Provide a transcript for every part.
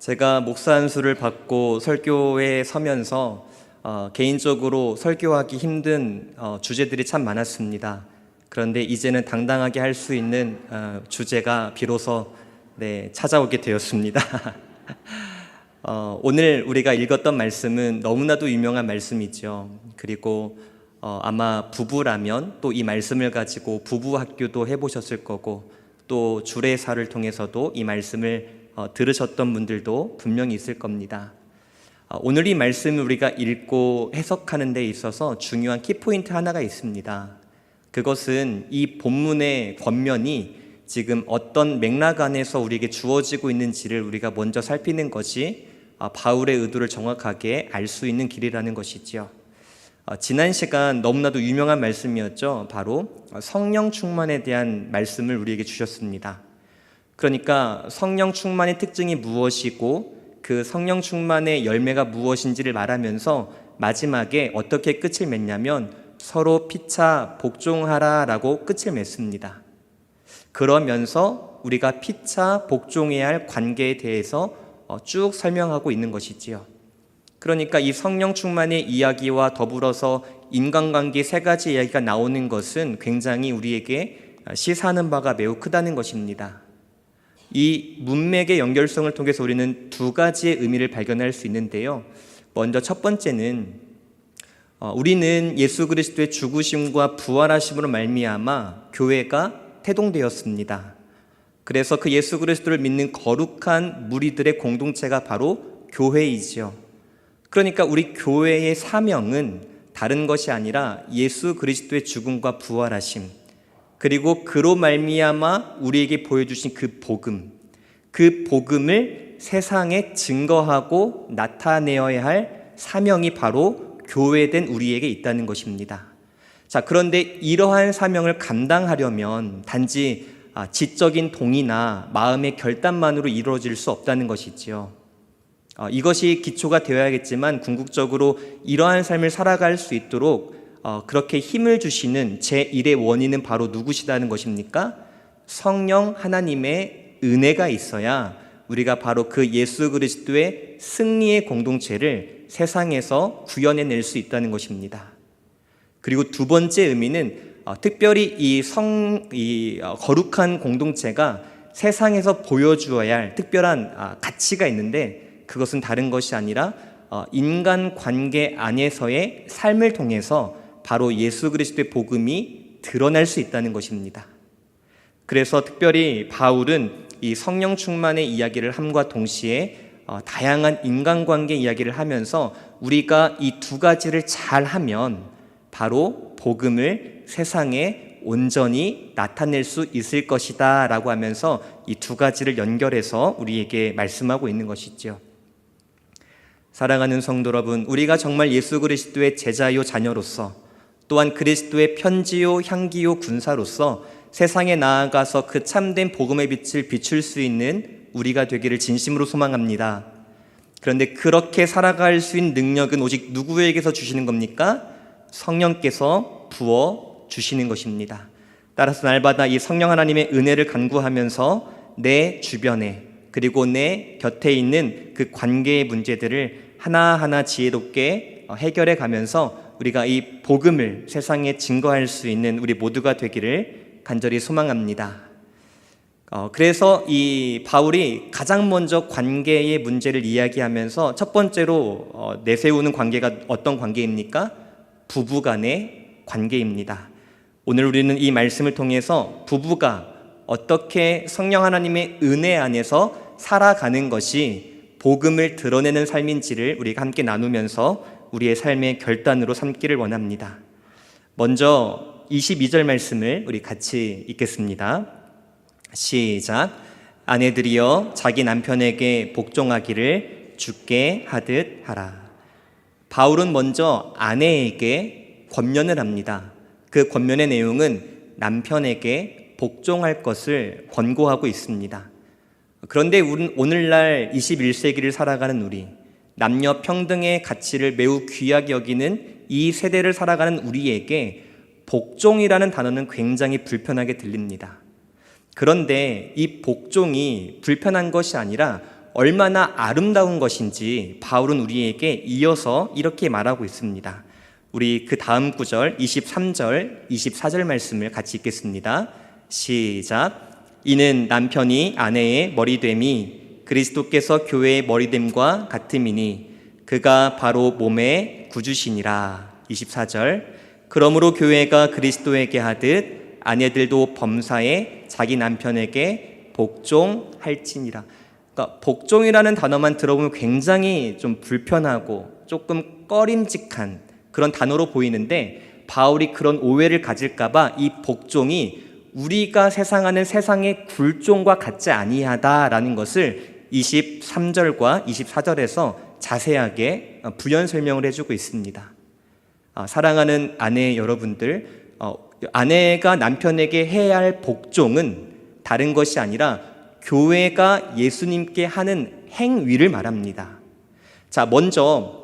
제가 목사 안수를 받고 설교에 서면서 개인적으로 설교하기 힘든 주제들이 참 많았습니다. 그런데 이제는 당당하게 할 수 있는 주제가 비로소 찾아오게 되었습니다. 오늘 우리가 읽었던 말씀은 너무나도 유명한 말씀이죠. 그리고 아마 부부라면 또 이 말씀을 가지고 부부 학교도 해보셨을 거고, 또 주례사를 통해서도 이 말씀을 들으셨던 분들도 분명히 있을 겁니다. 오늘 이 말씀을 우리가 읽고 해석하는 데 있어서 중요한 키포인트 하나가 있습니다. 그것은 이 본문의 겉면이 지금 어떤 맥락 안에서 우리에게 주어지고 있는지를 우리가 먼저 살피는 것이 바울의 의도를 정확하게 알 수 있는 길이라는 것이지요. 지난 시간 너무나도 유명한 말씀이었죠. 바로 성령 충만에 대한 말씀을 우리에게 주셨습니다. 그러니까 성령 충만의 특징이 무엇이고 그 성령 충만의 열매가 무엇인지를 말하면서 마지막에 어떻게 끝을 맺냐면 서로 피차 복종하라라고 끝을 맺습니다. 그러면서 우리가 피차 복종해야 할 관계에 대해서 쭉 설명하고 있는 것이지요. 그러니까 이 성령 충만의 이야기와 더불어서 인간관계 세 가지 이야기가 나오는 것은 굉장히 우리에게 시사하는 바가 매우 크다는 것입니다. 이 문맥의 연결성을 통해서 우리는 두 가지의 의미를 발견할 수 있는데요. 먼저 첫 번째는 우리는 예수 그리스도의 죽으심과 부활하심으로 말미암아 교회가 태동되었습니다. 그래서 그 예수 그리스도를 믿는 거룩한 무리들의 공동체가 바로 교회이지요. 그러니까 우리 교회의 사명은 다른 것이 아니라 예수 그리스도의 죽음과 부활하심, 그리고 그로 말미암아 우리에게 보여주신 그 복음을 세상에 증거하고 나타내어야 할 사명이 바로 교회된 우리에게 있다는 것입니다. 자, 그런데 이러한 사명을 감당하려면 단지 지적인 동의나 마음의 결단만으로 이루어질 수 없다는 것이지요. 이것이 기초가 되어야겠지만 궁극적으로 이러한 삶을 살아갈 수 있도록 그렇게 힘을 주시는 제1의 원인은 바로 누구시다는 것입니까? 성령 하나님의 은혜가 있어야 우리가 바로 그 예수 그리스도의 승리의 공동체를 세상에서 구현해낼 수 있다는 것입니다. 그리고 두 번째 의미는 특별히 이 거룩한 공동체가 세상에서 보여주어야 할 특별한 가치가 있는데, 그것은 다른 것이 아니라 인간 관계 안에서의 삶을 통해서 바로 예수 그리스도의 복음이 드러날 수 있다는 것입니다. 그래서 특별히 바울은 이 성령 충만의 이야기를 함과 동시에 다양한 인간관계 이야기를 하면서 우리가 이 두 가지를 잘하면 바로 복음을 세상에 온전히 나타낼 수 있을 것이다 라고 하면서 이 두 가지를 연결해서 우리에게 말씀하고 있는 것이죠. 사랑하는 성도 여러분, 우리가 정말 예수 그리스도의 제자요 자녀로서, 또한 그리스도의 편지요 향기요 군사로서 세상에 나아가서 그 참된 복음의 빛을 비출 수 있는 우리가 되기를 진심으로 소망합니다. 그런데 그렇게 살아갈 수 있는 능력은 오직 누구에게서 주시는 겁니까? 성령께서 부어 주시는 것입니다. 따라서 날마다 이 성령 하나님의 은혜를 간구하면서 내 주변에 그리고 내 곁에 있는 그 관계의 문제들을 하나하나 지혜롭게 해결해 가면서 우리가 이 복음을 세상에 증거할 수 있는 우리 모두가 되기를 간절히 소망합니다. 그래서 이 바울이 가장 먼저 관계의 문제를 이야기하면서 첫 번째로 내세우는 관계가 어떤 관계입니까? 부부 간의 관계입니다. 오늘 우리는 이 말씀을 통해서 부부가 어떻게 성령 하나님의 은혜 안에서 살아가는 것이 복음을 드러내는 삶인지를 우리가 함께 나누면서 우리의 삶의 결단으로 삼기를 원합니다. 먼저 22절 말씀을 우리 같이 읽겠습니다. 시작. 아내들이여 자기 남편에게 복종하기를 주께 하듯 하라. 바울은 먼저 아내에게 권면을 합니다. 그 권면의 내용은 남편에게 복종할 것을 권고하고 있습니다. 그런데 오늘날 21세기를 살아가는 우리, 남녀 평등의 가치를 매우 귀하게 여기는 이 세대를 살아가는 우리에게 복종이라는 단어는 굉장히 불편하게 들립니다. 그런데 이 복종이 불편한 것이 아니라 얼마나 아름다운 것인지 바울은 우리에게 이어서 이렇게 말하고 있습니다. 우리 그 다음 구절 23절, 24절 말씀을 같이 읽겠습니다. 시작. 이는 남편이 아내의 머리됨이 그리스도께서 교회의 머리됨과 같음이니 그가 바로 몸의 구주시니라. 24절. 그러므로 교회가 그리스도에게 하듯 아내들도 범사에 자기 남편에게 복종할지니라. 그러니까 복종이라는 단어만 들어보면 굉장히 좀 불편하고 조금 꺼림직한 그런 단어로 보이는데, 바울이 그런 오해를 가질까봐 이 복종이 우리가 세상하는 세상의 굴종과 같지 아니하다라는 것을 23절과 24절에서 자세하게 부연 설명을 해주고 있습니다. 사랑하는 아내 여러분들, 아내가 남편에게 해야 할 복종은 다른 것이 아니라 교회가 예수님께 하는 행위를 말합니다. 자, 먼저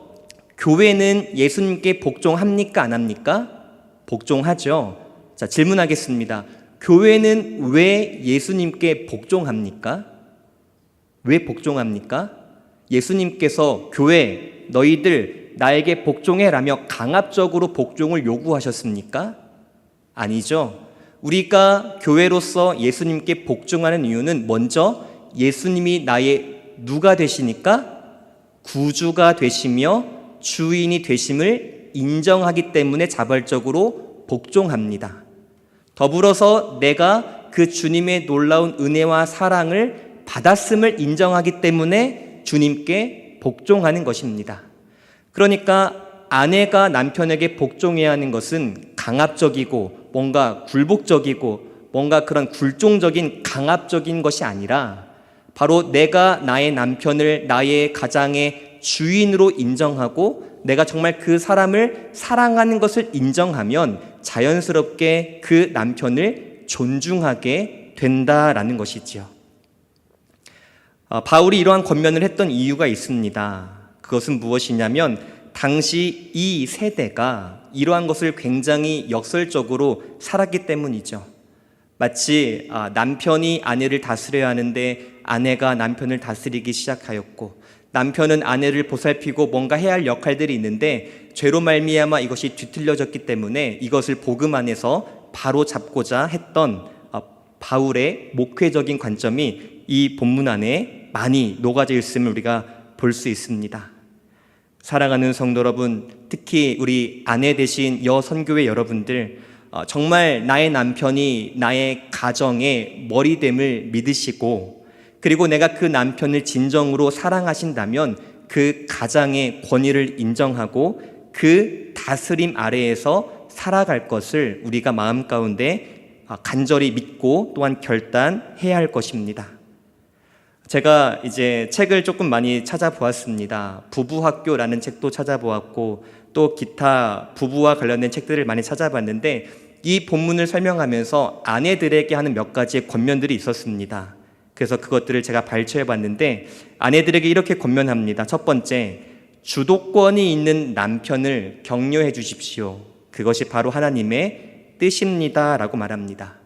교회는 예수님께 복종합니까? 안 합니까? 복종하죠. 자, 질문하겠습니다. 교회는 왜 예수님께 복종합니까? 왜 복종합니까? 예수님께서 교회, 너희들 나에게 복종해라며 강압적으로 복종을 요구하셨습니까? 아니죠. 우리가 교회로서 예수님께 복종하는 이유는 먼저 예수님이 나의 누가 되시니까? 구주가 되시며 주인이 되심을 인정하기 때문에 자발적으로 복종합니다. 더불어서 내가 그 주님의 놀라운 은혜와 사랑을 받았음을 인정하기 때문에 주님께 복종하는 것입니다. 그러니까 아내가 남편에게 복종해야 하는 것은 강압적이고 뭔가 굴복적이고 뭔가 그런 굴종적인 강압적인 것이 아니라 바로 내가 나의 남편을 나의 가장의 주인으로 인정하고 내가 정말 그 사람을 사랑하는 것을 인정하면 자연스럽게 그 남편을 존중하게 된다라는 것이지요. 바울이 이러한 권면을 했던 이유가 있습니다. 그것은 무엇이냐면 당시 이 세대가 이러한 것을 굉장히 역설적으로 살았기 때문이죠. 마치 남편이 아내를 다스려야 하는데 아내가 남편을 다스리기 시작하였고, 남편은 아내를 보살피고 뭔가 해야 할 역할들이 있는데 죄로 말미암아 이것이 뒤틀려졌기 때문에 이것을 복음 안에서 바로 잡고자 했던 바울의 목회적인 관점이 이 본문 안에 많이 녹아져 있음을 우리가 볼 수 있습니다. 사랑하는 성도 여러분, 특히 우리 아내 되신 여선교회 여러분들, 정말 나의 남편이 나의 가정의 머리됨을 믿으시고, 그리고 내가 그 남편을 진정으로 사랑하신다면 그 가장의 권위를 인정하고 그 다스림 아래에서 살아갈 것을 우리가 마음 가운데 간절히 믿고 또한 결단해야 할 것입니다. 제가 이제 책을 조금 많이 찾아보았습니다. 부부학교라는 책도 찾아보았고 또 기타 부부와 관련된 책들을 많이 찾아봤는데, 이 본문을 설명하면서 아내들에게 하는 몇 가지의 권면들이 있었습니다. 그래서 그것들을 제가 발췌해봤는데 아내들에게 이렇게 권면합니다. 첫 번째, 주도권이 있는 남편을 격려해 주십시오. 그것이 바로 하나님의 뜻입니다 라고 말합니다.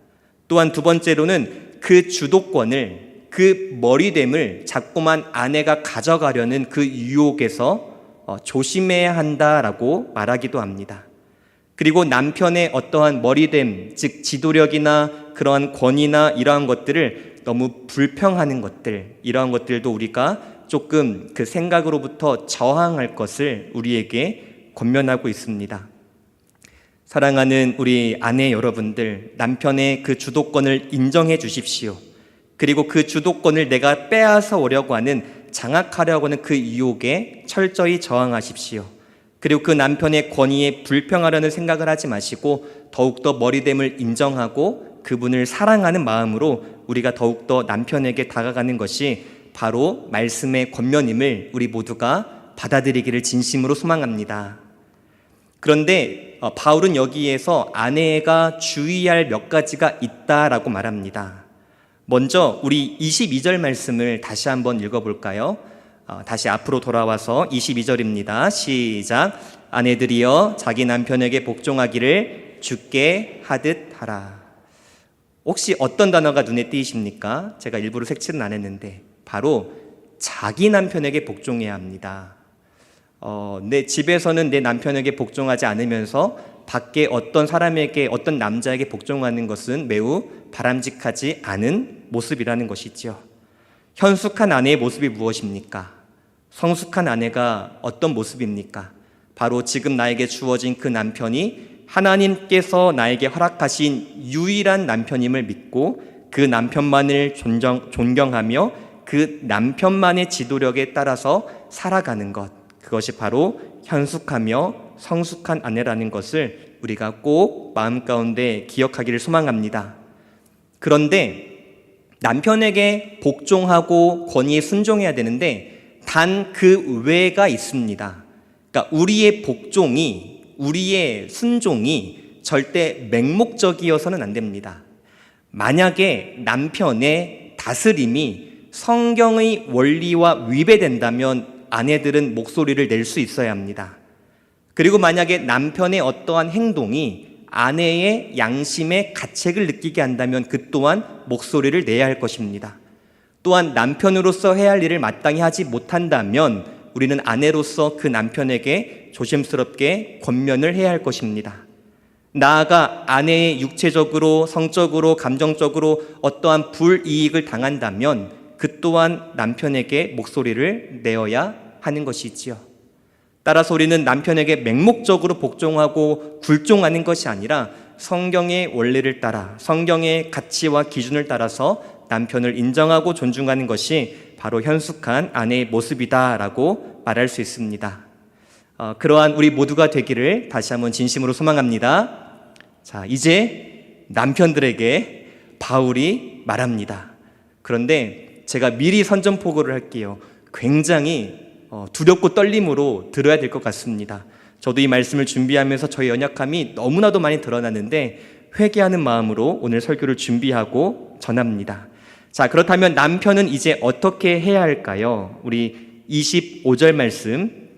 또한 두 번째로는 그 주도권을, 그 머리됨을 자꾸만 아내가 가져가려는 그 유혹에서 조심해야 한다라고 말하기도 합니다. 그리고 남편의 어떠한 머리됨, 즉 지도력이나 그러한 권위나 이러한 것들을 너무 불평하는 것들, 이러한 것들도 우리가 조금 그 생각으로부터 저항할 것을 우리에게 권면하고 있습니다. 사랑하는 우리 아내 여러분들, 남편의 그 주도권을 인정해 주십시오. 그리고 그 주도권을 내가 빼앗아 오려고 하는, 장악하려고 하는 그 유혹에 철저히 저항하십시오. 그리고 그 남편의 권위에 불평하려는 생각을 하지 마시고 더욱더 머리됨을 인정하고 그분을 사랑하는 마음으로 우리가 더욱더 남편에게 다가가는 것이 바로 말씀의 권면임을 우리 모두가 받아들이기를 진심으로 소망합니다. 그런데 바울은 여기에서 아내가 주의할 몇 가지가 있다라고 말합니다. 먼저 우리 22절 말씀을 다시 한번 읽어볼까요? 다시 앞으로 돌아와서 22절입니다. 시작. 아내들이여 자기 남편에게 복종하기를 주께 하듯 하라. 혹시 어떤 단어가 눈에 띄십니까? 제가 일부러 색칠은 안 했는데 바로 자기 남편에게 복종해야 합니다. 내 집에서는 내 남편에게 복종하지 않으면서 밖에 어떤 사람에게, 어떤 남자에게 복종하는 것은 매우 바람직하지 않은 모습이라는 것이지요. 현숙한 아내의 모습이 무엇입니까? 성숙한 아내가 어떤 모습입니까? 바로 지금 나에게 주어진 그 남편이 하나님께서 나에게 허락하신 유일한 남편임을 믿고 그 남편만을 존경하며 그 남편만의 지도력에 따라서 살아가는 것, 그것이 바로 현숙하며 성숙한 아내라는 것을 우리가 꼭 마음 가운데 기억하기를 소망합니다. 그런데 남편에게 복종하고 권위에 순종해야 되는데 단 그 외가 있습니다. 그러니까 우리의 복종이, 우리의 순종이 절대 맹목적이어서는 안 됩니다. 만약에 남편의 다스림이 성경의 원리와 위배된다면 아내들은 목소리를 낼 수 있어야 합니다. 그리고 만약에 남편의 어떠한 행동이 아내의 양심의 가책을 느끼게 한다면 그 또한 목소리를 내야 할 것입니다. 또한 남편으로서 해야 할 일을 마땅히 하지 못한다면 우리는 아내로서 그 남편에게 조심스럽게 권면을 해야 할 것입니다. 나아가 아내의 육체적으로, 성적으로, 감정적으로 어떠한 불이익을 당한다면 그 또한 남편에게 목소리를 내어야 하는 것이지요. 따라서 우리는 남편에게 맹목적으로 복종하고 굴종하는 것이 아니라 성경의 원리를 따라, 성경의 가치와 기준을 따라서 남편을 인정하고 존중하는 것이 바로 현숙한 아내의 모습이다라고 말할 수 있습니다. 그러한 우리 모두가 되기를 다시 한번 진심으로 소망합니다. 자, 이제 남편들에게 바울이 말합니다. 그런데 제가 미리 선전포고를 할게요. 굉장히 두렵고 떨림으로 들어야 될 것 같습니다. 저도 이 말씀을 준비하면서 저의 연약함이 너무나도 많이 드러났는데 회개하는 마음으로 오늘 설교를 준비하고 전합니다. 자, 그렇다면 남편은 이제 어떻게 해야 할까요? 우리 25절 말씀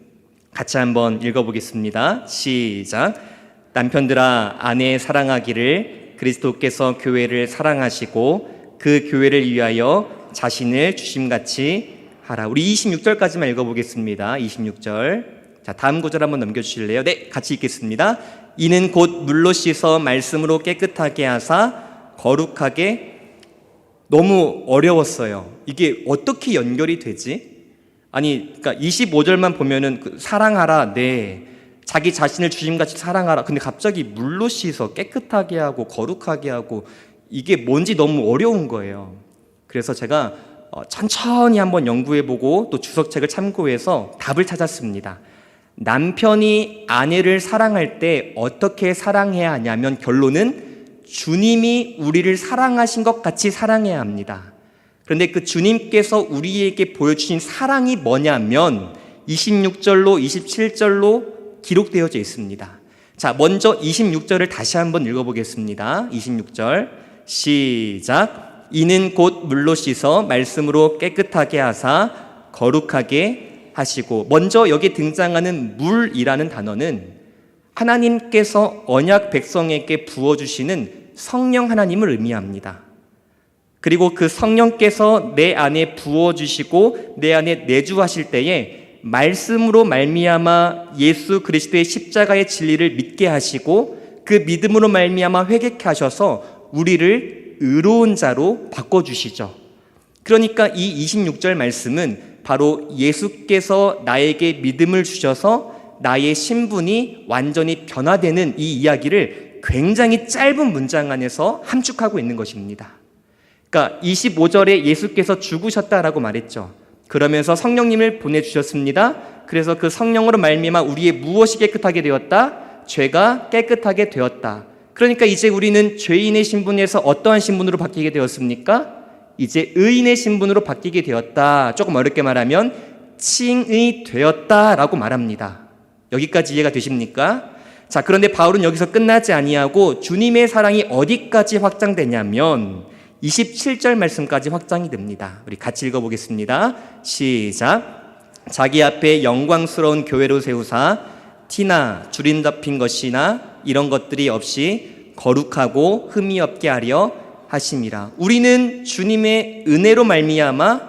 같이 한번 읽어보겠습니다. 시작. 남편들아, 아내 사랑하기를 그리스도께서 교회를 사랑하시고 그 교회를 위하여 자신을 주심같이 하라. 우리 26절까지만 읽어보겠습니다. 26절. 자, 다음 구절 한번 넘겨주실래요? 네, 같이 읽겠습니다. 이는 곧 물로 씻어 말씀으로 깨끗하게 하사 거룩하게. 너무 어려웠어요. 이게 어떻게 연결이 되지? 아니, 그러니까 25절만 보면은 사랑하라, 네. 자기 자신을 주심같이 사랑하라. 근데 갑자기 물로 씻어 깨끗하게 하고 거룩하게 하고 이게 뭔지 너무 어려운 거예요. 그래서 제가 천천히 한번 연구해보고 또 주석책을 참고해서 답을 찾았습니다. 남편이 아내를 사랑할 때 어떻게 사랑해야 하냐면 결론은 주님이 우리를 사랑하신 것 같이 사랑해야 합니다. 그런데 그 주님께서 우리에게 보여주신 사랑이 뭐냐면 26절로 27절로 기록되어져 있습니다. 자, 먼저 26절을 다시 한번 읽어보겠습니다. 26절 시작. 이는 곧 물로 씻어 말씀으로 깨끗하게 하사 거룩하게 하시고. 먼저 여기 등장하는 물이라는 단어는 하나님께서 언약 백성에게 부어주시는 성령 하나님을 의미합니다. 그리고 그 성령께서 내 안에 부어주시고 내 안에 내주하실 때에 말씀으로 말미암아 예수 그리스도의 십자가의 진리를 믿게 하시고 그 믿음으로 말미암아 회개케 하셔서 우리를 의로운 자로 바꿔주시죠. 그러니까 이 26절 말씀은 바로 예수께서 나에게 믿음을 주셔서 나의 신분이 완전히 변화되는 이 이야기를 굉장히 짧은 문장 안에서 함축하고 있는 것입니다. 그러니까 25절에 예수께서 죽으셨다라고 말했죠. 그러면서 성령님을 보내주셨습니다. 그래서 그 성령으로 말미암아 우리의 무엇이 깨끗하게 되었다? 죄가 깨끗하게 되었다. 그러니까 이제 우리는 죄인의 신분에서 어떠한 신분으로 바뀌게 되었습니까? 이제 의인의 신분으로 바뀌게 되었다. 조금 어렵게 말하면 칭의 되었다라고 말합니다. 여기까지 이해가 되십니까? 자, 그런데 바울은 여기서 끝나지 아니하고 주님의 사랑이 어디까지 확장되냐면 27절 말씀까지 확장이 됩니다. 우리 같이 읽어보겠습니다. 시작. 자기 앞에 영광스러운 교회로 세우사 티나 주림 잡힌 것이나 이런 것들이 없이 거룩하고 흠이 없게 하려 하심이라. 우리는 주님의 은혜로 말미암아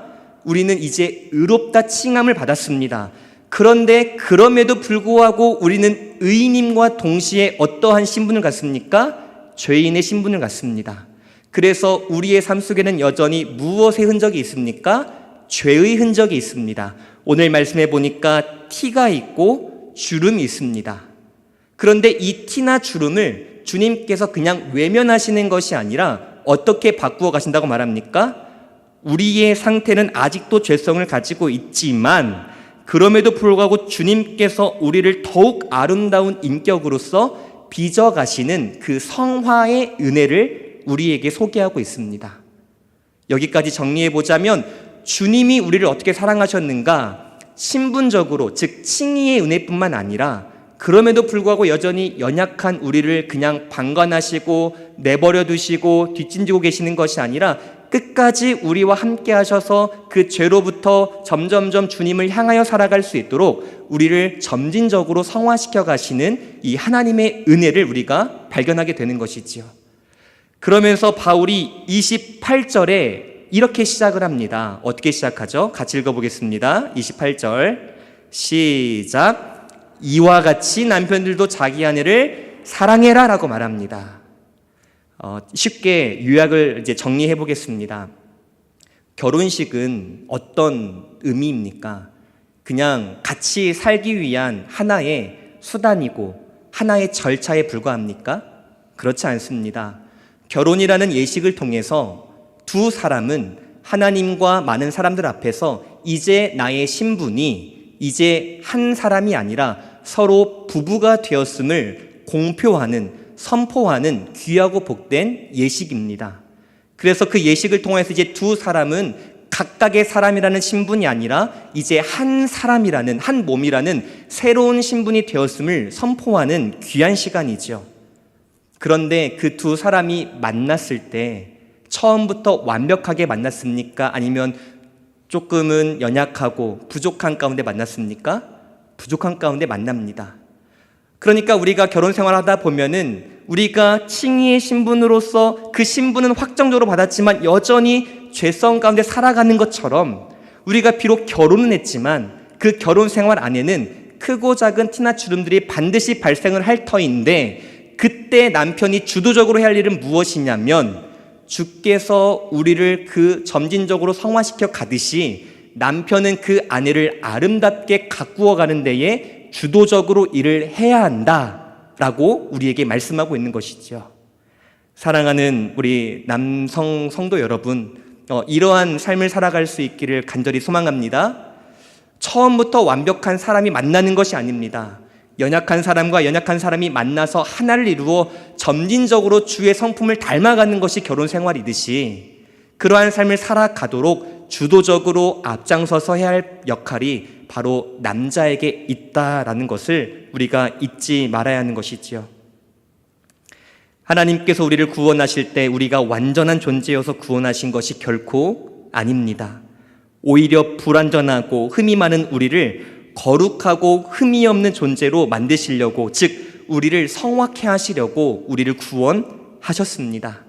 우리는 이제 의롭다 칭함을 받았습니다. 그런데 그럼에도 불구하고 우리는 의인임과 동시에 어떠한 신분을 갖습니까? 죄인의 신분을 갖습니다. 그래서 우리의 삶 속에는 여전히 무엇의 흔적이 있습니까? 죄의 흔적이 있습니다. 오늘 말씀해 보니까 티가 있고 주름이 있습니다. 그런데 이 티나 주름을 주님께서 그냥 외면하시는 것이 아니라 어떻게 바꾸어 가신다고 말합니까? 우리의 상태는 아직도 죄성을 가지고 있지만 그럼에도 불구하고 주님께서 우리를 더욱 아름다운 인격으로서 빚어가시는 그 성화의 은혜를 우리에게 소개하고 있습니다. 여기까지 정리해보자면 주님이 우리를 어떻게 사랑하셨는가? 신분적으로, 즉 칭의의 은혜뿐만 아니라 그럼에도 불구하고 여전히 연약한 우리를 그냥 방관하시고 내버려 두시고 뒷짐지고 계시는 것이 아니라 끝까지 우리와 함께 하셔서 그 죄로부터 점점점 주님을 향하여 살아갈 수 있도록 우리를 점진적으로 성화시켜 가시는 이 하나님의 은혜를 우리가 발견하게 되는 것이지요. 그러면서 바울이 28절에 이렇게 시작을 합니다. 어떻게 시작하죠? 같이 읽어보겠습니다. 28절 시작. 이와 같이 남편들도 자기 아내를 사랑해라 라고 말합니다. 쉽게 요약을 이제 정리해 보겠습니다. 결혼식은 어떤 의미입니까? 그냥 같이 살기 위한 하나의 수단이고 하나의 절차에 불과합니까? 그렇지 않습니다. 결혼이라는 예식을 통해서 두 사람은 하나님과 많은 사람들 앞에서 이제 나의 신분이 이제 한 사람이 아니라 서로 부부가 되었음을 공표하는, 선포하는 귀하고 복된 예식입니다. 그래서 그 예식을 통해서 이제 두 사람은 각각의 사람이라는 신분이 아니라 이제 한 사람이라는, 한 몸이라는 새로운 신분이 되었음을 선포하는 귀한 시간이죠. 그런데 그 두 사람이 만났을 때 처음부터 완벽하게 만났습니까? 아니면 조금은 연약하고 부족한 가운데 만났습니까? 부족한 가운데 만납니다. 그러니까 우리가 결혼 생활하다 보면은 우리가 칭의의 신분으로서 그 신분은 확정적으로 받았지만 여전히 죄성 가운데 살아가는 것처럼 우리가 비록 결혼은 했지만 그 결혼 생활 안에는 크고 작은 티나 주름들이 반드시 발생을 할 터인데 그때 남편이 주도적으로 해야 할 일은 무엇이냐면 주께서 우리를 그 점진적으로 성화시켜 가듯이 남편은 그 아내를 아름답게 가꾸어 가는 데에 주도적으로 일을 해야 한다라고 우리에게 말씀하고 있는 것이죠. 사랑하는 우리 남성 성도 여러분, 이러한 삶을 살아갈 수 있기를 간절히 소망합니다. 처음부터 완벽한 사람이 만나는 것이 아닙니다. 연약한 사람과 연약한 사람이 만나서 하나를 이루어 점진적으로 주의 성품을 닮아가는 것이 결혼 생활이듯이 그러한 삶을 살아가도록 주도적으로 앞장서서 해야 할 역할이 바로 남자에게 있다라는 것을 우리가 잊지 말아야 하는 것이지요. 하나님께서 우리를 구원하실 때 우리가 완전한 존재여서 구원하신 것이 결코 아닙니다. 오히려 불완전하고 흠이 많은 우리를 거룩하고 흠이 없는 존재로 만드시려고, 즉 우리를 성화케 하시려고 우리를 구원하셨습니다.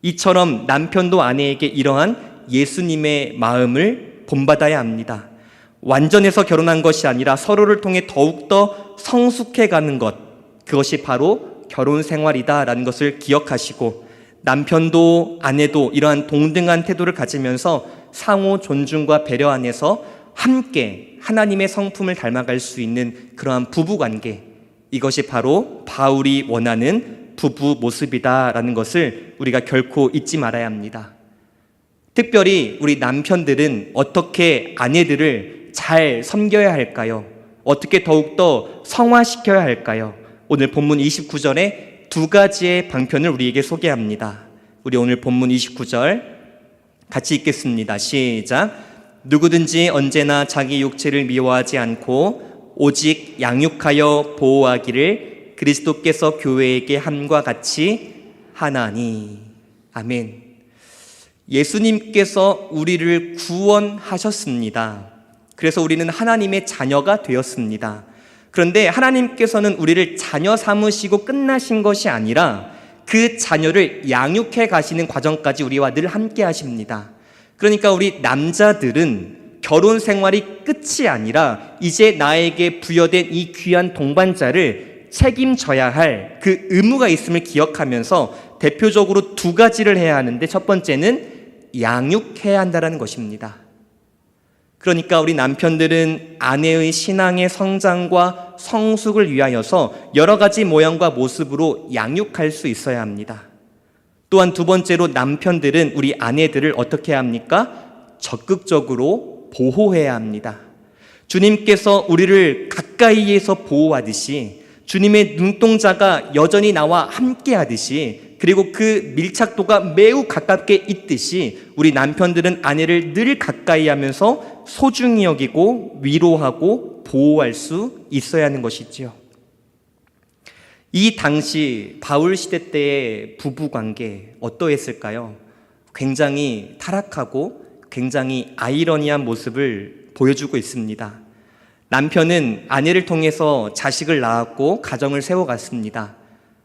이처럼 남편도 아내에게 이러한 예수님의 마음을 본받아야 합니다. 완전해서 결혼한 것이 아니라 서로를 통해 더욱더 성숙해가는 것, 그것이 바로 결혼 생활이다라는 것을 기억하시고 남편도 아내도 이러한 동등한 태도를 가지면서 상호 존중과 배려 안에서 함께 하나님의 성품을 닮아갈 수 있는 그러한 부부관계, 이것이 바로 바울이 원하는 부부 모습이다라는 것을 우리가 결코 잊지 말아야 합니다. 특별히 우리 남편들은 어떻게 아내들을 잘 섬겨야 할까요? 어떻게 더욱더 성화시켜야 할까요? 오늘 본문 29절에 두 가지의 방편을 우리에게 소개합니다. 우리 오늘 본문 29절 같이 읽겠습니다. 시작. 누구든지 언제나 자기 육체를 미워하지 않고 오직 양육하여 보호하기를 그리스도께서 교회에게 함과 같이 하나니. 아멘. 예수님께서 우리를 구원하셨습니다. 그래서 우리는 하나님의 자녀가 되었습니다. 그런데 하나님께서는 우리를 자녀 삼으시고 끝나신 것이 아니라 그 자녀를 양육해 가시는 과정까지 우리와 늘 함께 하십니다. 그러니까 우리 남자들은 결혼 생활이 끝이 아니라 이제 나에게 부여된 이 귀한 동반자를 책임져야 할 그 의무가 있음을 기억하면서 대표적으로 두 가지를 해야 하는데, 첫 번째는 양육해야 한다는 것입니다. 그러니까 우리 남편들은 아내의 신앙의 성장과 성숙을 위하여서 여러 가지 모양과 모습으로 양육할 수 있어야 합니다. 또한 두 번째로 남편들은 우리 아내들을 어떻게 해야 합니까? 적극적으로 보호해야 합니다. 주님께서 우리를 가까이에서 보호하듯이, 주님의 눈동자가 여전히 나와 함께 하듯이, 그리고 그 밀착도가 매우 가깝게 있듯이 우리 남편들은 아내를 늘 가까이 하면서 소중히 여기고 위로하고 보호할 수 있어야 하는 것이지요. 이 당시 바울 시대 때의 부부 관계 어떠했을까요? 굉장히 타락하고 굉장히 아이러니한 모습을 보여주고 있습니다. 남편은 아내를 통해서 자식을 낳았고 가정을 세워갔습니다.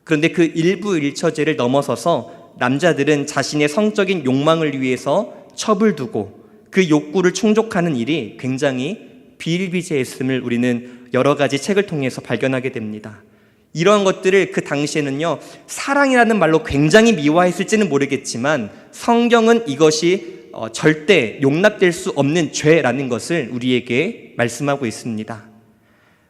그런데 그 일부일처제를 넘어서서 남자들은 자신의 성적인 욕망을 위해서 첩을 두고 그 욕구를 충족하는 일이 굉장히 비일비재했음을 우리는 여러 가지 책을 통해서 발견하게 됩니다. 이러한 것들을 그 당시에는요, 사랑이라는 말로 굉장히 미화했을지는 모르겠지만 성경은 이것이 절대 용납될 수 없는 죄라는 것을 우리에게 말씀하고 있습니다.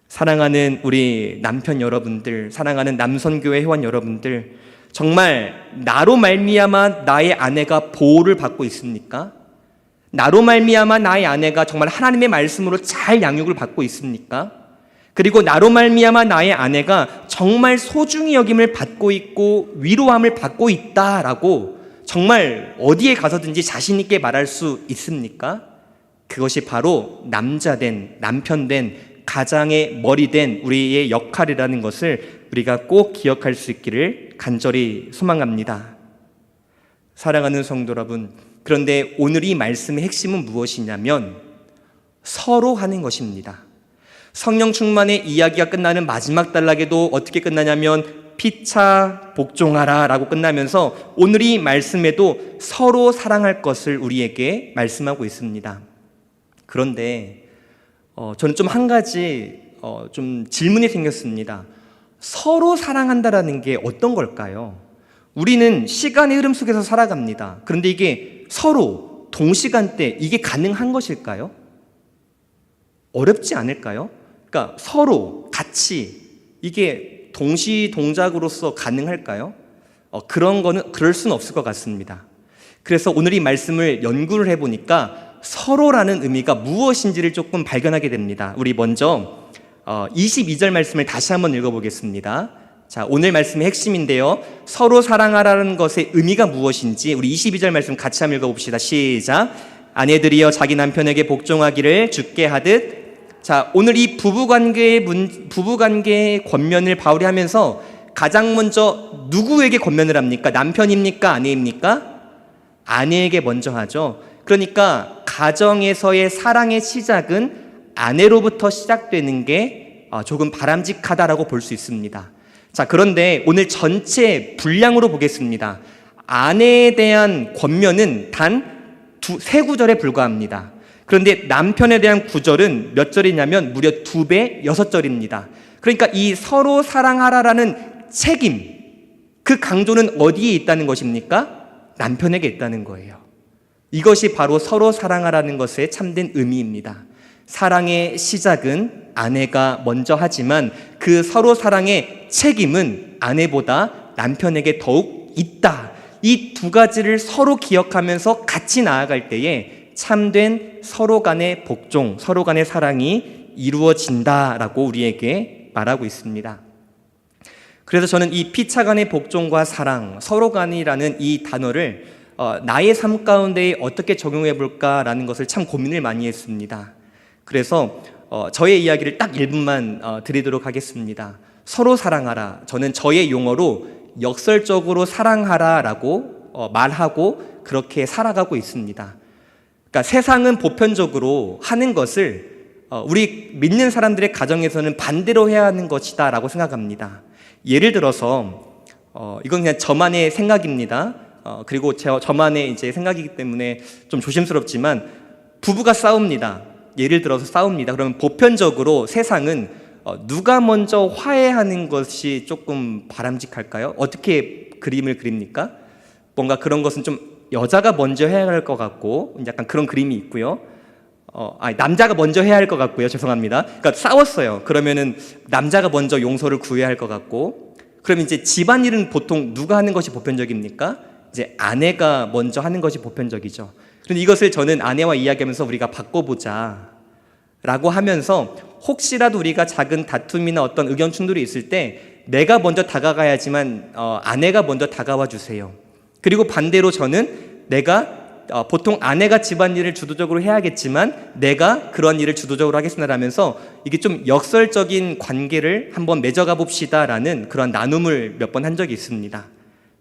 사랑하는 우리 남편 여러분들, 사랑하는 남선교회 회원 여러분들, 정말 나로 말미암아 나의 아내가 보호를 받고 있습니까? 나로 말미암아 나의 아내가 정말 하나님의 말씀으로 잘 양육을 받고 있습니까? 그리고 나로 말미암아 나의 아내가 정말 소중히 여김을 받고 있고 위로함을 받고 있다라고 정말 어디에 가서든지 자신 있게 말할 수 있습니까? 그것이 바로 남자된, 남편된, 가장의 머리된 우리의 역할이라는 것을 우리가 꼭 기억할 수 있기를 간절히 소망합니다. 사랑하는 성도 여러분, 그런데 오늘 이 말씀의 핵심은 무엇이냐면 서로 하는 것입니다. 성령 충만의 이야기가 끝나는 마지막 단락에도 어떻게 끝나냐면 피차 복종하라 라고 끝나면서 오늘 이 말씀에도 서로 사랑할 것을 우리에게 말씀하고 있습니다. 그런데 저는 좀 한 가지 좀 질문이 생겼습니다. 서로 사랑한다라는 게 어떤 걸까요? 우리는 시간의 흐름 속에서 살아갑니다. 그런데 이게 서로 동시간대 이게 가능한 것일까요? 어렵지 않을까요? 그러니까 서로 같이 이게 동시 동작으로서 가능할까요? 그런 거는 그럴 수는 없을 것 같습니다. 그래서 오늘 이 말씀을 연구를 해보니까 서로라는 의미가 무엇인지를 조금 발견하게 됩니다. 우리 먼저 22절 말씀을 다시 한번 읽어보겠습니다. 자, 오늘 말씀의 핵심인데요. 서로 사랑하라는 것의 의미가 무엇인지 우리 22절 말씀 같이 한번 읽어봅시다. 시작. 아내들이여 자기 남편에게 복종하기를 주께 하듯. 자, 오늘 이 부부관계의 권면을 바울이 하면서 가장 먼저 누구에게 권면을 합니까? 남편입니까? 아내입니까? 아내에게 먼저 하죠. 그러니까 가정에서의 사랑의 시작은 아내로부터 시작되는 게 조금 바람직하다라고 볼 수 있습니다. 자, 그런데 오늘 전체 분량으로 보겠습니다. 아내에 대한 권면은 단 세 구절에 불과합니다. 그런데 남편에 대한 구절은 몇 절이냐면 무려 2배, 6절입니다. 그러니까 이 서로 사랑하라라는 책임, 그 강조는 어디에 있다는 것입니까? 남편에게 있다는 거예요. 이것이 바로 서로 사랑하라는 것의 참된 의미입니다. 사랑의 시작은 아내가 먼저 하지만 그 서로 사랑의 책임은 아내보다 남편에게 더욱 있다. 이 두 가지를 서로 기억하면서 같이 나아갈 때에 참된 서로 간의 복종, 서로 간의 사랑이 이루어진다라고 우리에게 말하고 있습니다. 그래서 저는 이 피차 간의 복종과 사랑, 서로 간이라는 이 단어를 나의 삶 가운데 어떻게 적용해 볼까라는 것을 참 고민을 많이 했습니다. 그래서 저의 이야기를 딱 1분만 드리도록 하겠습니다. 서로 사랑하라. 저는 저의 용어로 역설적으로 사랑하라라고 말하고 그렇게 살아가고 있습니다. 그러니까 세상은 보편적으로 하는 것을 우리 믿는 사람들의 가정에서는 반대로 해야 하는 것이다 라고 생각합니다. 예를 들어서 이건 그냥 저만의 생각입니다. 그리고 저만의 이제 생각이기 때문에 좀 조심스럽지만 부부가 싸웁니다. 예를 들어서 싸웁니다. 그러면 보편적으로 세상은 누가 먼저 화해하는 것이 조금 바람직할까요? 어떻게 그림을 그립니까? 뭔가 그런 것은 좀 여자가 먼저 해야 할 것 같고 약간 그런 그림이 있고요. 남자가 먼저 해야 할 것 같고요. 죄송합니다. 그러니까 싸웠어요. 그러면은 남자가 먼저 용서를 구해야 할 것 같고, 그럼 이제 집안일은 보통 누가 하는 것이 보편적입니까? 이제 아내가 먼저 하는 것이 보편적이죠. 그런데 이것을 저는 아내와 이야기하면서 우리가 바꿔보자 라고 하면서, 혹시라도 우리가 작은 다툼이나 어떤 의견 충돌이 있을 때 내가 먼저 다가가야지만 아내가 먼저 다가와 주세요. 그리고 반대로 저는 내가 보통 아내가 집안일을 주도적으로 해야겠지만 내가 그런 일을 주도적으로 하겠습니다 라면서 이게 좀 역설적인 관계를 한번 맺어가 봅시다라는 그런 나눔을 몇 번 한 적이 있습니다.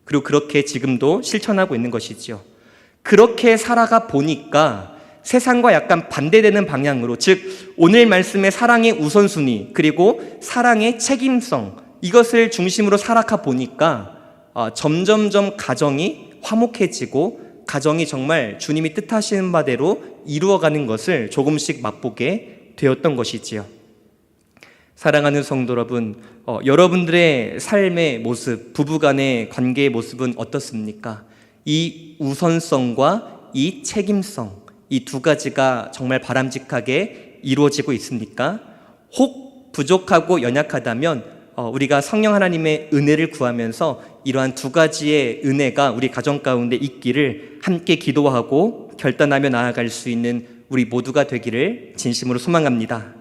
그리고 그렇게 지금도 실천하고 있는 것이죠. 그렇게 살아가 보니까 세상과 약간 반대되는 방향으로, 즉 오늘 말씀의 사랑의 우선순위 그리고 사랑의 책임성, 이것을 중심으로 살아가 보니까 점점점 가정이 화목해지고 가정이 정말 주님이 뜻하시는 바대로 이루어가는 것을 조금씩 맛보게 되었던 것이지요. 사랑하는 성도 여러분, 여러분들의 삶의 모습, 부부간의 관계의 모습은 어떻습니까? 이 우선성과 이 책임성, 이 두 가지가 정말 바람직하게 이루어지고 있습니까? 혹 부족하고 연약하다면 우리가 성령 하나님의 은혜를 구하면서 이러한 두 가지의 은혜가 우리 가정 가운데 있기를 함께 기도하고 결단하며 나아갈 수 있는 우리 모두가 되기를 진심으로 소망합니다.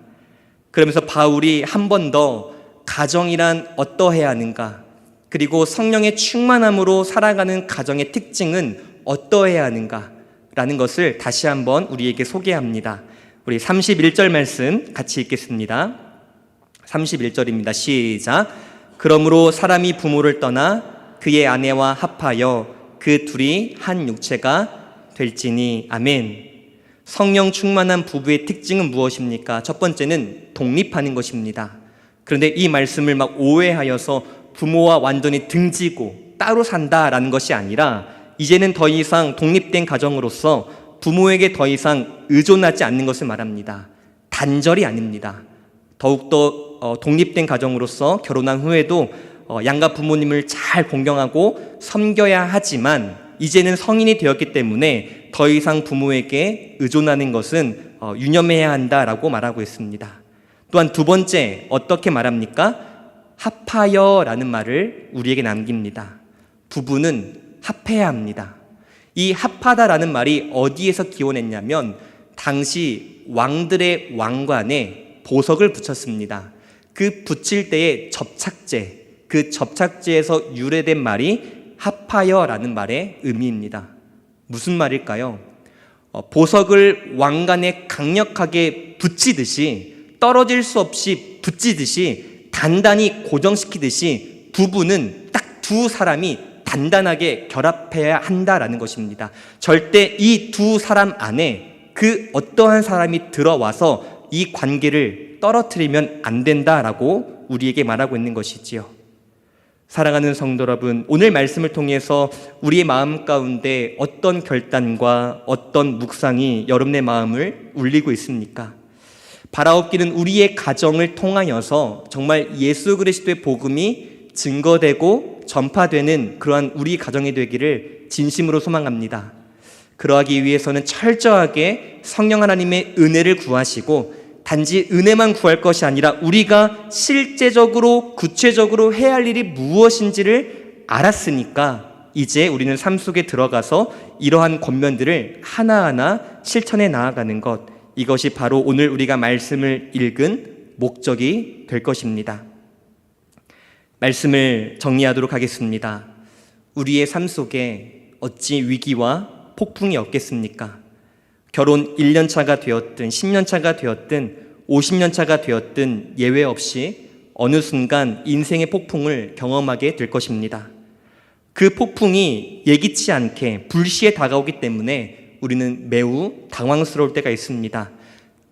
그러면서 바울이 한 번 더 가정이란 어떠해야 하는가, 그리고 성령의 충만함으로 살아가는 가정의 특징은 어떠해야 하는가 라는 것을 다시 한번 우리에게 소개합니다. 우리 31절 말씀 같이 읽겠습니다. 31절입니다. 시작. 그러므로 사람이 부모를 떠나 그의 아내와 합하여 그 둘이 한 육체가 될지니. 아멘. 성령 충만한 부부의 특징은 무엇입니까? 첫 번째는 독립하는 것입니다. 그런데 이 말씀을 막 오해하여서 부모와 완전히 등지고 따로 산다라는 것이 아니라, 이제는 더 이상 독립된 가정으로서 부모에게 더 이상 의존하지 않는 것을 말합니다. 단절이 아닙니다. 더욱더 독립된 가정으로서 결혼한 후에도 양가 부모님을 잘 공경하고 섬겨야 하지만, 이제는 성인이 되었기 때문에 더 이상 부모에게 의존하는 것은 유념해야 한다라고 말하고 있습니다. 또한 두 번째, 어떻게 말합니까? 합하여라는 말을 우리에게 남깁니다. 부부는 합해야 합니다. 이 합하다라는 말이 어디에서 기원했냐면, 당시 왕들의 왕관에 보석을 붙였습니다. 그 붙일 때의 접착제, 그 접착제에서 유래된 말이 합하여라는 말의 의미입니다. 무슨 말일까요? 보석을 왕관에 강력하게 붙이듯이, 떨어질 수 없이 붙이듯이, 단단히 고정시키듯이 부부는 딱 두 사람이 단단하게 결합해야 한다라는 것입니다. 절대 이 두 사람 안에 그 어떠한 사람이 들어와서 이 관계를 떨어뜨리면 안 된다라고 우리에게 말하고 있는 것이지요. 사랑하는 성도 여러분, 오늘 말씀을 통해서 우리의 마음 가운데 어떤 결단과 어떤 묵상이 여러분의 마음을 울리고 있습니까? 바라옵기는 우리의 가정을 통하여서 정말 예수 그리스도의 복음이 증거되고 전파되는 그러한 우리 가정이 되기를 진심으로 소망합니다. 그러하기 위해서는 철저하게 성령 하나님의 은혜를 구하시고, 단지 은혜만 구할 것이 아니라 우리가 실제적으로 구체적으로 해야 할 일이 무엇인지를 알았으니까 이제 우리는 삶 속에 들어가서 이러한 권면들을 하나하나 실천해 나아가는 것, 이것이 바로 오늘 우리가 말씀을 읽은 목적이 될 것입니다. 말씀을 정리하도록 하겠습니다. 우리의 삶 속에 어찌 위기와 폭풍이 없겠습니까? 결혼 1년 차가 되었든 10년 차가 되었든 50년 차가 되었든 예외 없이 어느 순간 인생의 폭풍을 경험하게 될 것입니다. 그 폭풍이 예기치 않게 불시에 다가오기 때문에 우리는 매우 당황스러울 때가 있습니다.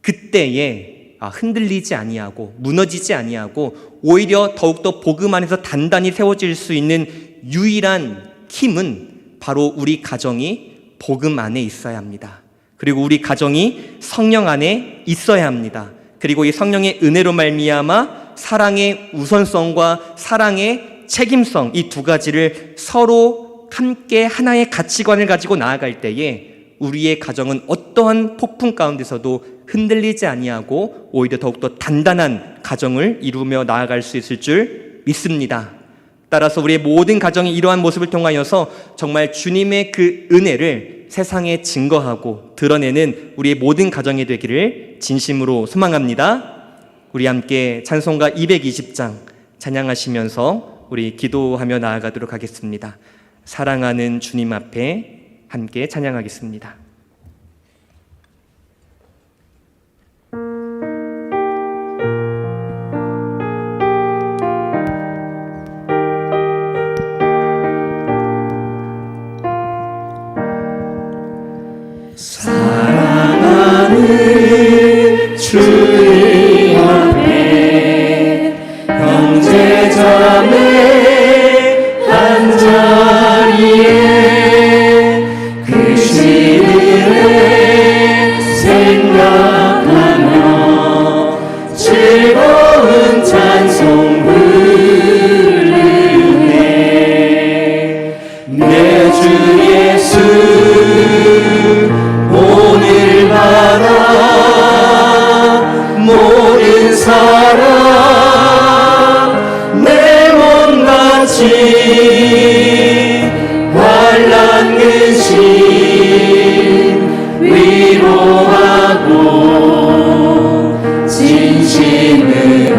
그때에 흔들리지 아니하고 무너지지 아니하고 오히려 더욱더 복음 안에서 단단히 세워질 수 있는 유일한 힘은 바로 우리 가정이 복음 안에 있어야 합니다. 그리고 우리 가정이 성령 안에 있어야 합니다. 그리고 이 성령의 은혜로 말미암아 사랑의 우선성과 사랑의 책임성, 이 두 가지를 서로 함께 하나의 가치관을 가지고 나아갈 때에 우리의 가정은 어떠한 폭풍 가운데서도 흔들리지 아니하고 오히려 더욱더 단단한 가정을 이루며 나아갈 수 있을 줄 믿습니다. 따라서 우리의 모든 가정이 이러한 모습을 통하여서 정말 주님의 그 은혜를 세상에 증거하고 드러내는 우리의 모든 가정이 되기를 진심으로 소망합니다. 우리 함께 찬송가 220장 찬양하시면서 우리 기도하며 나아가도록 하겠습니다. 사랑하는 주님 앞에 함께 찬양하겠습니다. 사랑하는 주님 앞에 형제자매 한자리에 그 시들을 생각하며 즐거운 찬송 부르네. 내 주 예수 오늘 바라 모든 사람 내 몸같이 환난 근심 위로하고 진심으로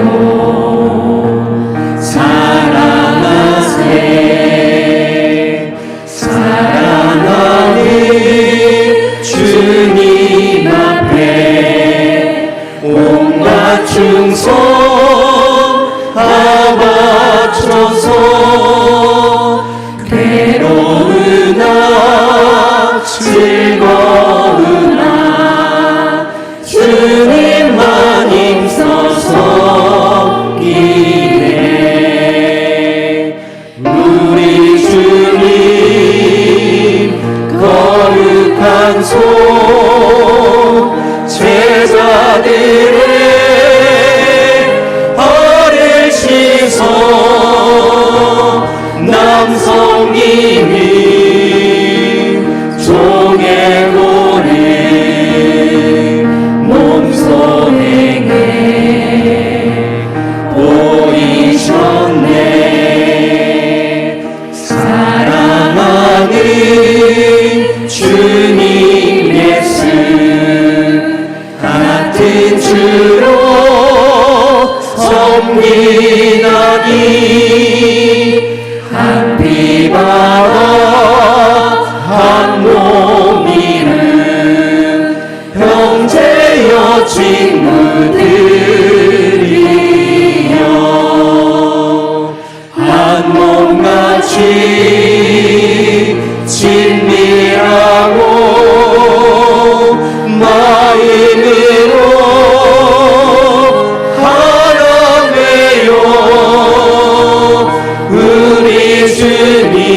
사랑하세. 사랑하는 주님 앞에 온갖 충성 다 바쳐서 괴로우나 즐거우나 주님만 힘써서 기대. 우리 주님 거룩한 손 제자들의 허를 씻어 남성님이 종의 고를 몸소행에 보이셨네. 사랑하는 주님 예수 같은 주로 섬기나니 한 피 바라 한 몸이는 형제여 친구들이여 한 몸같이 친밀하고 마음으로 하나매요. 우리 주님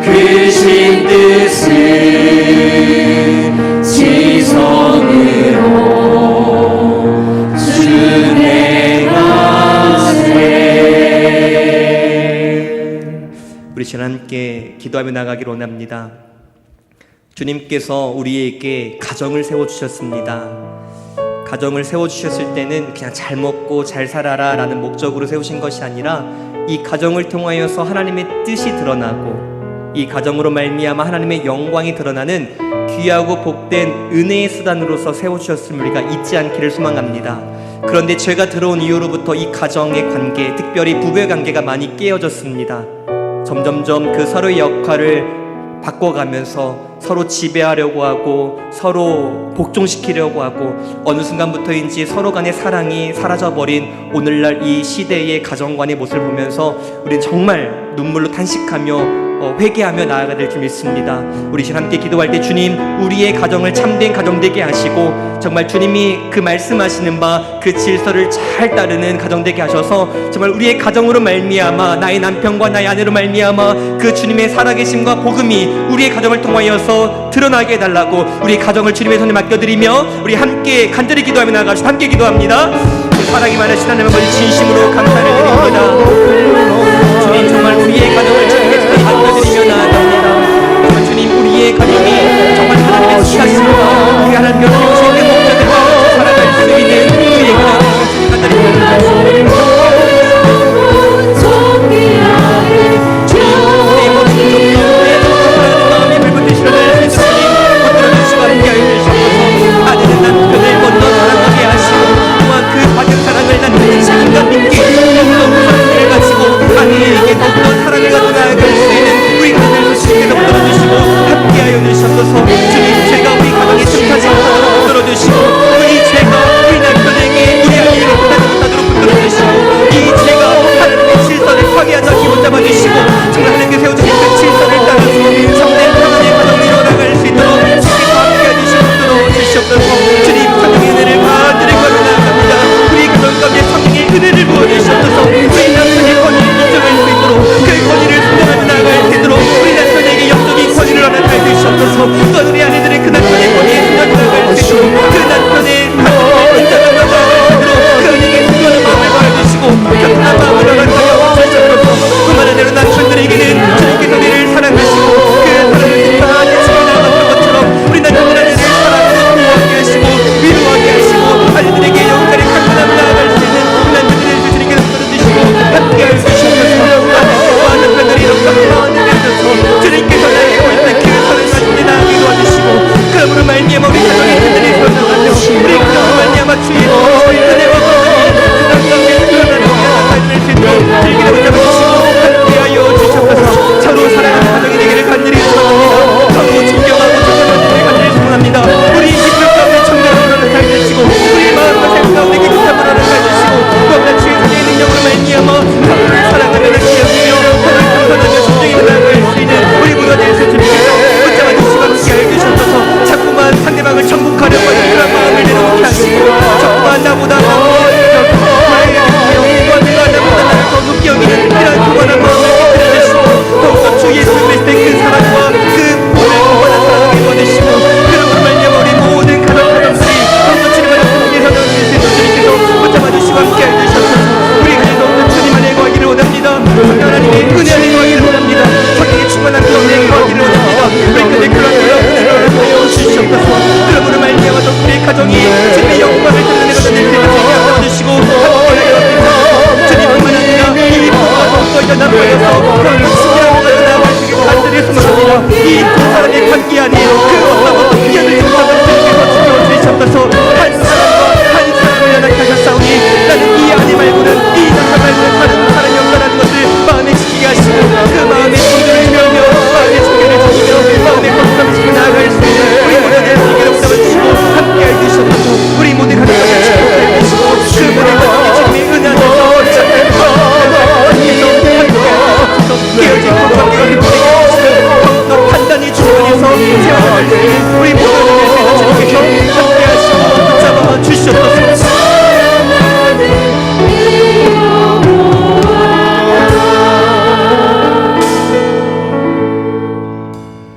크신 뜻은 지성으로 준행하세. 우리 시간 함께 기도하며 나가기를 원합니다. 주님께서 우리에게 가정을 세워주셨습니다. 가정을 세워주셨을 때는 그냥 잘 먹고 잘 살아라 라는 목적으로 세우신 것이 아니라 이 가정을 통하여서 하나님의 뜻이 드러나고 이 가정으로 말미암아 하나님의 영광이 드러나는 귀하고 복된 은혜의 수단으로서 세워주셨음을 우리가 잊지 않기를 소망합니다. 그런데 죄가 들어온 이후로부터 이 가정의 관계, 특별히 부부의 관계가 많이 깨어졌습니다. 점점점 그 서로의 역할을 바꿔가면서 서로 지배하려고 하고 서로 복종시키려고 하고 어느 순간부터인지 서로 간의 사랑이 사라져버린 오늘날 이 시대의 가정관의 모습을 보면서 우리는 정말 눈물로 탄식하며 회개하며 나아가야 될 줄 믿습니다. 우리 시간 함께 기도할 때 주님 우리의 가정을 참된 가정 되게 하시고 정말 주님이 그 말씀하시는 바 그 질서를 잘 따르는 가정 되게 하셔서 정말 우리의 가정으로 말미암아 나의 남편과 나의 아내로 말미암아 그 주님의 살아계심과 복음이 우리의 가정을 통하여서 드러나게 해달라고 우리 가정을 주님의 손에 맡겨드리며 우리 함께 간절히 기도하며 나아가시다 함께 기도합니다. 사랑이 많으신 하나님 아버지 진심으로 감사를 드립니다. 주님 정말 우리의 가정을 주님의 손에 맡겨드리며 나아갑니다. 정말 주님 우리의 가정이 정말 하나님의 취하심과 우리 하나님의 주신 그 목적을 살아갈 수 있는 우리의 가정을 주님 간절히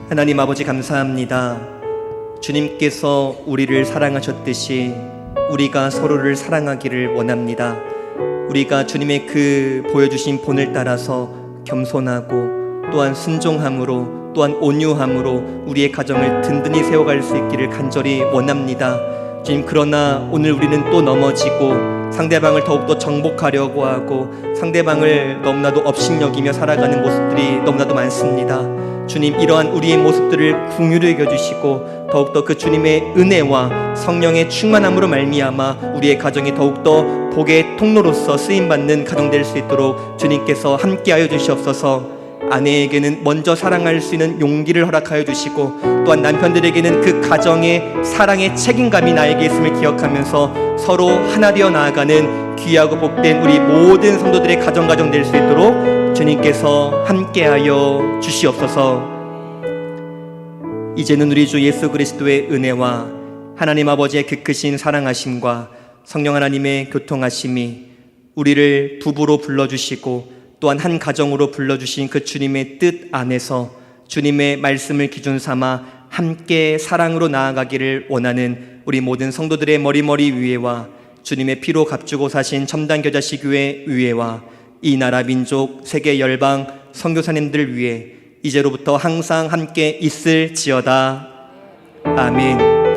하나님 아버지 감사합니다. 주님께서 우리를 사랑하셨듯이 우리가 서로를 사랑하기를 원합니다. 우리가 주님의 그 보여주신 본을 따라서 겸손하고 또한 순종함으로 또한 온유함으로 우리의 가정을 든든히 세워갈 수 있기를 간절히 원합니다. 주님, 그러나 오늘 우리는 또 넘어지고 상대방을 더욱더 정복하려고 하고 상대방을 너무나도 업신여기며 살아가는 모습들이 너무나도 많습니다. 주님, 이러한 우리의 모습들을 긍휼히 여겨주시고 더욱더 그 주님의 은혜와 성령의 충만함으로 말미암아 우리의 가정이 더욱더 복의 통로로서 쓰임받는 가정 될 수 있도록 주님께서 함께하여 주시옵소서. 아내에게는 먼저 사랑할 수 있는 용기를 허락하여 주시고, 또한 남편들에게는 그 가정의 사랑의 책임감이 나에게 있음을 기억하면서 서로 하나 되어 나아가는 귀하고 복된 우리 모든 성도들의 가정 될 수 있도록 주님께서 함께하여 주시옵소서. 이제는 우리 주 예수 그리스도의 은혜와 하나님 아버지의 그 크신 사랑하심과 성령 하나님의 교통하심이 우리를 부부로 불러주시고 또한 한 가정으로 불러주신 그 주님의 뜻 안에서 주님의 말씀을 기준 삼아 함께 사랑으로 나아가기를 원하는 우리 모든 성도들의 머리 위에와 주님의 피로 값주고 사신 첨단교자시교회 위에와 이 나라 민족 세계 열방 선교사님들 위해 이제로부터 항상 함께 있을지어다. 아멘.